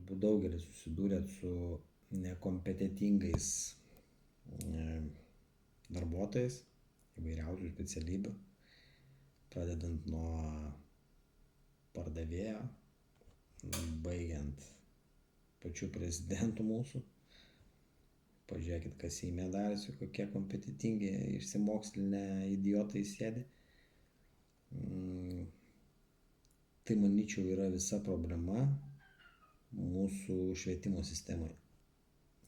turbūt daugelis susidūrėt su nekompetentingais darbuotojais įvairiausių specialybių, pradedant nuo pardavėjo, baigiant pačių prezidentų mūsų. Pažiūrėkit, kas Seime darėsi, kokie kompetentingi išsimokslinę idiotai sėdi. Tai, manyčiau, yra visa problema mūsų švietimo sistemoje,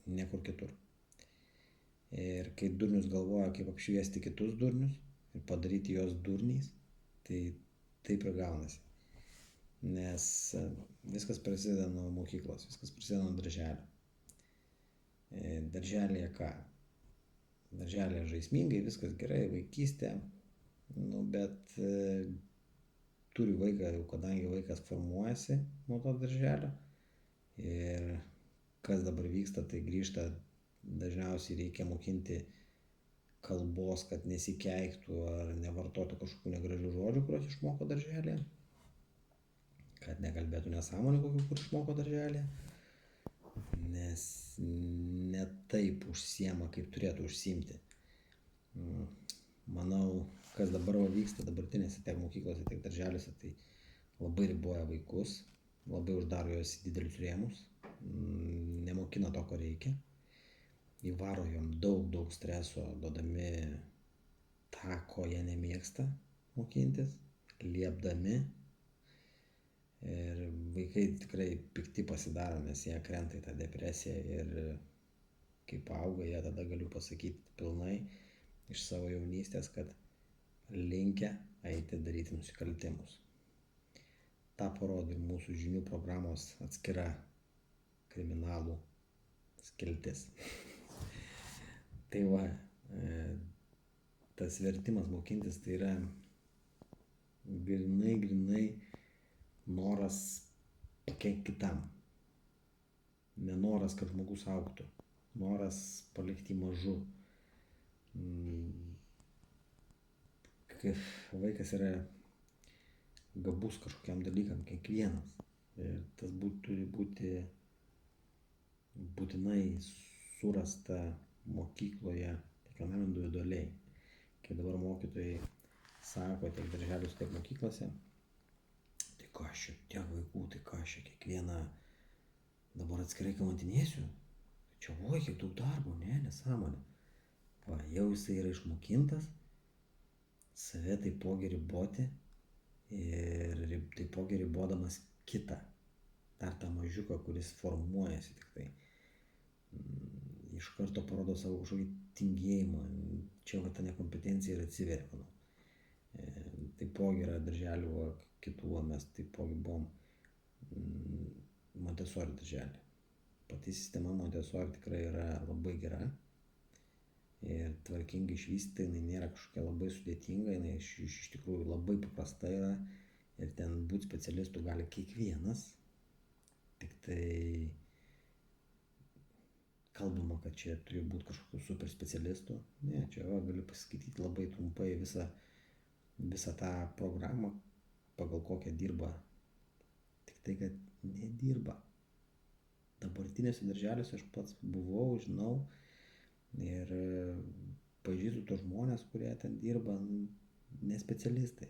niekur kitur. Ir kai durnius galvoja, kaip apšviesti kitus durnius ir padaryti juos durniais, tai taip ir gaunasi. Nes viskas prasideda nuo mokyklos, viskas prasideda nuo darželio. Darželėje ką? Darželėje žaismingai, viskas gerai, vaikystė, bet turi vaiką, jau kadangi vaikas formuojasi nuo to darželio ir kas dabar vyksta, tai grįžta, dažniausiai reikia mokinti kalbos, kad nesikeiktų ar nevartotų kažkokių negražių žodžių, kuriuos išmoko darželėje, kad nekalbėtų nesąmonių kokių, kur išmoko darželėje, nes ne taip užsiema, kaip turėtų užsiimti. Manau, kas dabar vyksta dabartinėse tiek mokyklose, tiek darželiuose, tai labai riboja vaikus, labai uždaro juos į didelius rėmus, nemokina to, ko reikia, įvaro jom daug streso, duodami tą, ko jie nemėgsta mokintis, liepdami. Ir vaikai tikrai pikti pasidaro, nes jie krenta į tą depresiją ir kaip auga, jie tada galiu pasakyti pilnai iš savo jaunystės, kad linkę eiti daryti nusikaltimus. Ta parodo ir mūsų žinių programos atskira kriminalų skiltis. Tai va, tas vertimas mokintis tai yra grinai noras pakenkti kitam. Nenoras, kad žmogus augtų. Noras palikti mažu. Vaikas yra gabus kažkokiam dalykam, kiekvienas. Ir tas turi būti būtinai surasta mokykloje, kiekvienam individualiai. Kai dabar mokytojai sako tiek darželiuose, tiek mokyklose, tai ką aš čia tiek vaikų, tai ką aš čia kiekvieną dabar atskirai kamantinėsiu. Čia kiek daug darbo, nesąmonė. Va, jau jisai yra išmokintas save taipogi riboti ir taipogi ribodamas kitą, dar tą mažiuką, kuris formuojasi tik tai. Iš karto parodo savo kažkokį tingėjimą. Čia va ta nekompetencija ir atsiveria, manau. Taipogi yra darželių kitų, mes taipogi buvom Montessori darželį. Pati sistema Montessori tikrai yra labai gera ir tvarkingai išvystyta, jinai nėra kažkokia labai sudėtinga, jinai iš tikrųjų labai paprasta yra ir ten būti specialistų gali kiekvienas, tik tai kalbama, kad čia turi būti kažkokių super specialistų. Ne, čia galiu pasiskaityti labai trumpai visą tą programą, pagal kokią dirba. Tik tai, kad nedirba. Dabartinėse darželiuose aš pats buvau, žinau ir pažįstu tos žmonės, kurie ten dirba, ne specialistai.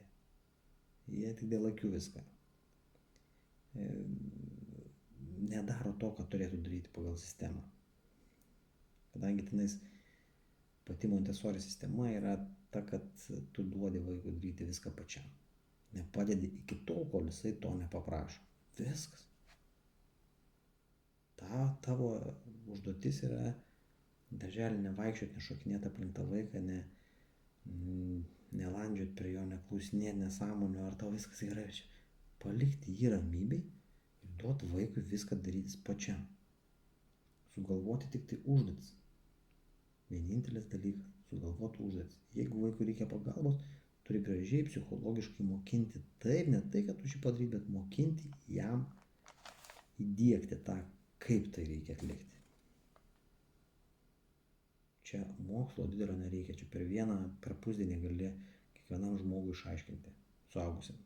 Jie tik dėl akių viską. Nedaro to, ką turėtų daryti pagal sistemą. Kadangi tenais pati Montessori sistema yra ta, kad tu duodi vaikui daryti viską pačiam. Nepadedi iki tol, kol jisai to nepaprašo. Viskas. Tavo užduotis yra darželį nevaikščioti, nešokinėti aplink tą vaiką, nelandžioti prie jo, neklausinėti nesąmonių, ar tau viskas gerai. Palikti jį ramybei ir duoti vaikui viską darytis pačiam. Sugalvoti tik tai užduotis. Vienintelis dalykas - sugalvoti užduotis. Jeigu vaikui reikia pagalbos, turi gražiai psichologiškai mokinti. Taip, ne tai, kad tu šį padaryti, bet mokinti jam įdiegti tą, kaip tai reikia atlikti. Čia mokslo didelio nereikia, čia per pusdienį gali kiekvienam žmogui išaiškinti, suaugusiam.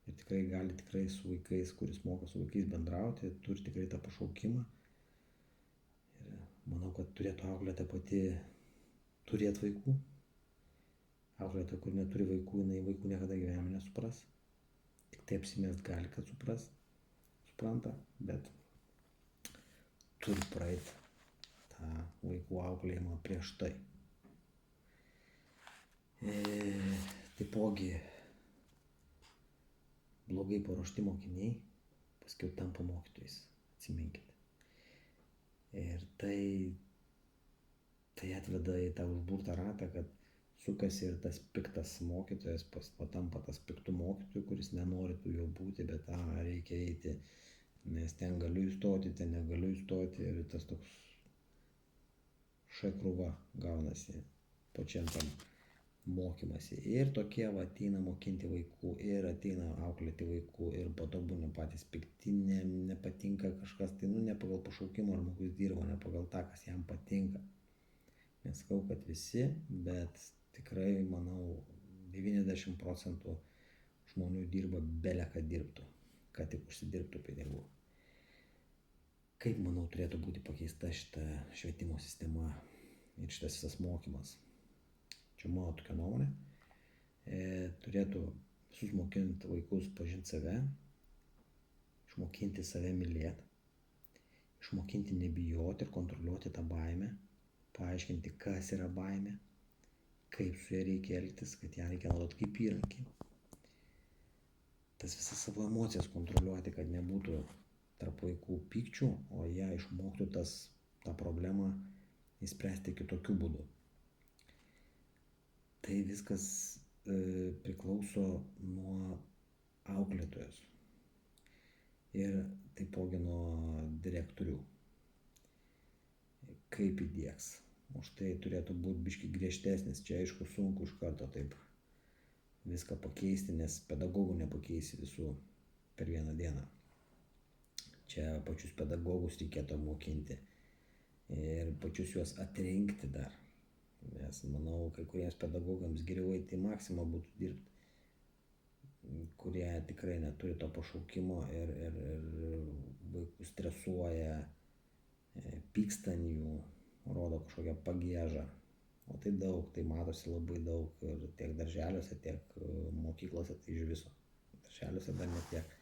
ir tikrai gali su vaikais, kuris moka su vaikais bendrauti, turi tikrai tą pašaukimą. Ir manau, kad turėtų auklėta pati turėti vaikų. Auklėta, kur neturi vaikų, jinai vaikų niekada gyvenime nesupras. Tik tai apsimest gali, kad supranta, bet turi praeiti tą vaikų auklėjimą prieš tai. Taipogi blogai paruošti mokiniai paskiau tampa mokytojais, atsiminkite. Ir tai atveda į tą užburtą ratą, kad sukasi ir tas piktas mokytojas patampa tas piktų mokytojų, kuris nenori tu jo būti, bet reikia eiti, nes ten galiu įstoti, ten negaliu įstoti, ir tas toks šakrūva gaunasi pačiam tam mokymasi. Ir tokie ateina mokinti vaikų, ir ateina auklėti vaikų, ir po to būna patys pikti, nepatinka kažkas, tai ne pagal pašaukimą žmogus dirba, ne pagal tą, kas jam patinka. Nesakau, kad visi, bet tikrai, manau, 90% žmonių dirba bele, kad dirbtų, kad tik užsidirbtų pinigų. Kaip, manau, turėtų būti pakeista šita švietimo sistema ir šitas visas mokymas? Čia mano tokia nuomonė. Turėtų visus mokinti vaikus pažinti save, išmokinti save mylėti, išmokinti nebijoti ir kontroliuoti tą baimę, paaiškinti, kas yra baimė, kaip su ja reikia elgtis, kad ją reikia naudoti kaip įrankį. Tas visas savo emocijas kontroliuoti, kad nebūtų tarp vaikų pykčių, o jie išmoktų tą problemą įspręsti kitokiu būdu. Tai viskas priklauso nuo auklėtojos ir taipogi nuo direktorių. Kaip įdiegs. Už tai turėtų būti biški griežtesnis. Čia aišku sunku iš karto taip viską pakeisti, nes pedagogų nepakeisi visų per vieną dieną. Čia pačius pedagogus reikėtų mokinti ir pačius juos atrinkti dar. Nes manau, kai kuriems pedagogams geriau eiti į Maksimą būtų dirbti, kurie tikrai neturi to pašaukimo ir vaikus stresuoja, pyksta ant jų, rodo kažkokią pagiežą. O tai daug, tai matosi labai daug ir tiek darželiuose, tiek mokyklose, tai iš viso. Darželiuose dar ne tiek,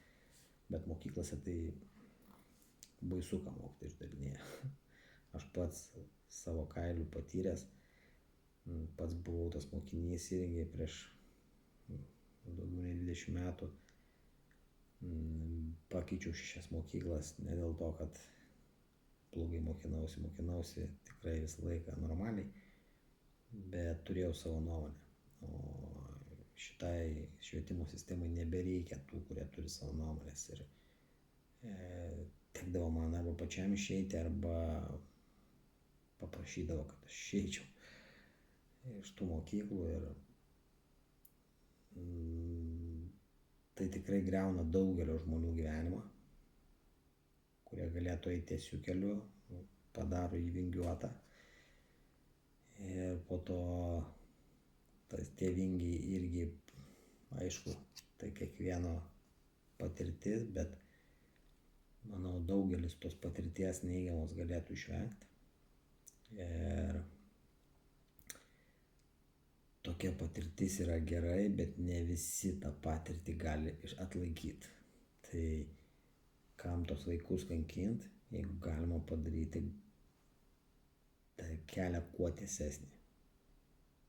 bet mokyklose tai baisu, ką mokytojai išdarinėja. Aš pats savo kailiu patyręs, pats buvau tas mokinys irgi prieš daugiau nei 20 metų. Pakeičiau 6 mokyklas, ne dėl to, kad blogai mokinausi tikrai visą laiką normaliai, bet turėjau savo nuomonę. O šitai švietimo sistemai nebereikia tų, kurie turi savo nuomonės. Ir tekdavo man arba pačiam išeiti, arba paprašydavo, kad aš išeičiau iš tų mokyklų, ir tai tikrai griauna daugelio žmonių gyvenimą, kurie galėtų eiti tiesiu keliu, padaro jį vingiuotą, ir po to tie vingiai irgi, aišku, tai kiekvieno patirtis, bet manau, daugelis tos patirties neigiamos galėtų išvengti. Ir tokia patirtis yra gerai, bet ne visi tą patirtį gali atlaikyti. Tai kam tos vaikus kankinti, jeigu galima padaryti tą kelią kuo tiesesnį.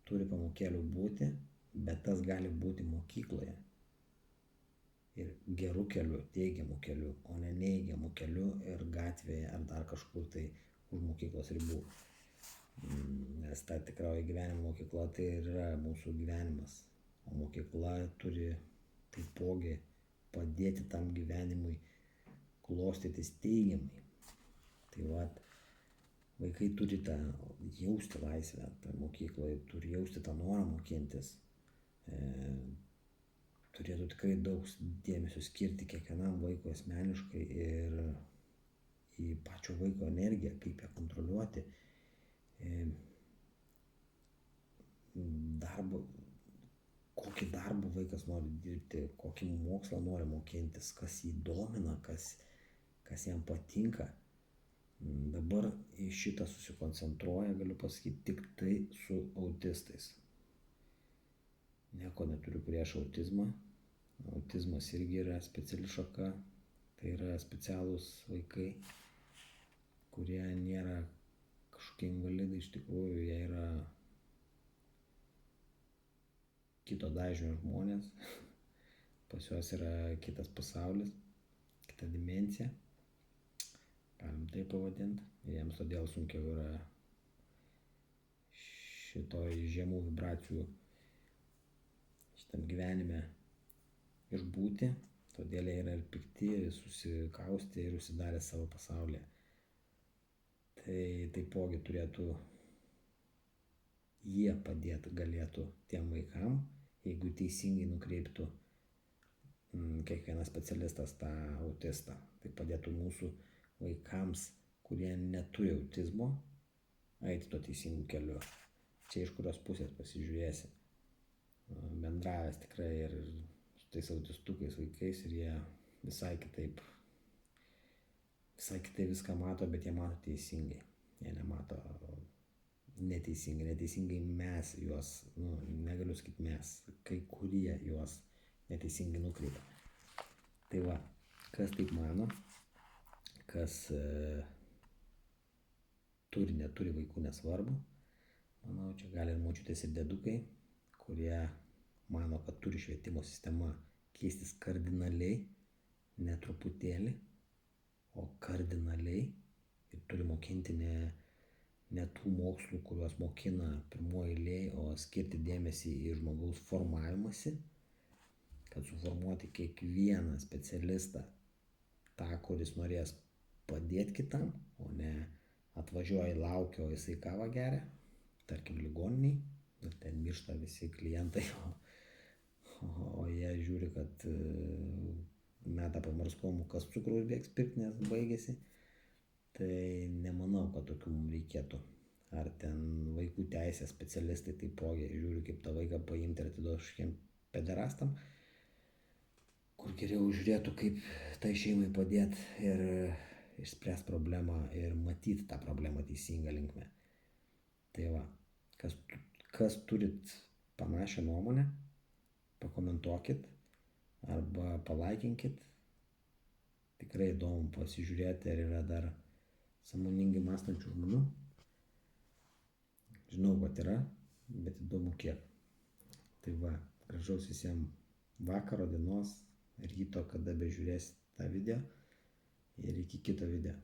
Turi pamokėlių būti, bet tas gali būti mokykloje. Ir gerų kelių, teigiamų kelių, o ne neigiamų kelių ir gatvėje ar dar kažkur tai už mokyklos ribų. Nes ta tikroji gyvenimo mokykla tai yra mūsų gyvenimas, o mokykla turi taipogi padėti tam gyvenimui klostytis teigiamai. Tai vaikai turi jausti laisvę mokykloje, turi jausti tą norą mokintis, turėtų tikrai daug dėmesio skirti kiekvienam vaikui asmeniškai ir į pačio vaiko energiją, kaip ją kontroliuoti. kokį darbą vaikas nori dirbti, kokį mokslą nori mokintis, kas jį domina, kas jam patinka. Dabar į šitą susikoncentruoja, galiu pasakyti, tik tai su autistais. Nieko neturiu prieš autizmą. Autizmas irgi yra speciali šaka. Tai yra specialūs vaikai, kurie nėra kažkokie invalidai, iš tikrųjų jie yra kito dažnio žmonės. Pas juos yra kitas pasaulis, kita dimensija, galim tai pavadinti. Jiems todėl sunkiau yra šitoj žemų vibracijų šitam gyvenime išbūti. Todėl jie yra ir pikti, susikaustę ir užsidarę savo pasaulyje. Tai taipogi turėtų jie padėti galėtų tiem vaikam, jeigu teisingai nukreiptų kiekvienas specialistas tą autistą. Tai padėtų mūsų vaikams, kurie neturi autizmo, eiti to teisingų keliu. Čia iš kurios pusės pasižiūrėsi. Bendravęs tikrai ir su tais autistukais vaikais ir jie visai kitaip viską mato, bet jie mato teisingai. Jie nemato neteisingai. Neteisingai mes juos, negaliu sakyti mes, kai kurie juos neteisingai nukreipia. Tai va, kas taip mano, kas neturi vaikų, nesvarbu. Manau, čia gali ir močiutės ir dedukai, kurie mano, kad turi švietimo sistema keistis kardinaliai, ne truputėlį, o kardinaliai. Ir turi mokinti ne tų mokslų, kuriuos mokina pirmoji eilėje, o skirti dėmesį į žmogaus formavimąsi, kad suformuoti kiekvieną specialistą tą, kuris norės padėti kitam, o ne atvažiuoja, laukia, o jisai kavą geria, tarkim ligoniniai, ir ten miršta visi klientai, o jie žiūri, kad meta pamarskomu, kas cukraus bėgs pirkti, nes baigėsi. Tai nemanau, kad tokių mums reikėtų. Ar ten vaikų teisės specialistai taipogi žiūri, kaip tą vaiką paimti ir atiduoti kažkokiem pederastam, kur geriau žiūrėtų, kaip tai šeimai padėti ir išspręsti problemą ir matyti tą problemą teisingą linkme. Tai va, kas turit panašią nuomonę, pakomentuokit arba palaikinkit. Tikrai įdomu pasižiūrėti, ar yra dar sąmoningai mąstančių žmonių. Žinau, kad yra, bet įdomu kiek. Tai va, gražaus visiems vakaro, dienos, ryto, kada bežiūrėsit tą video ir iki kito video.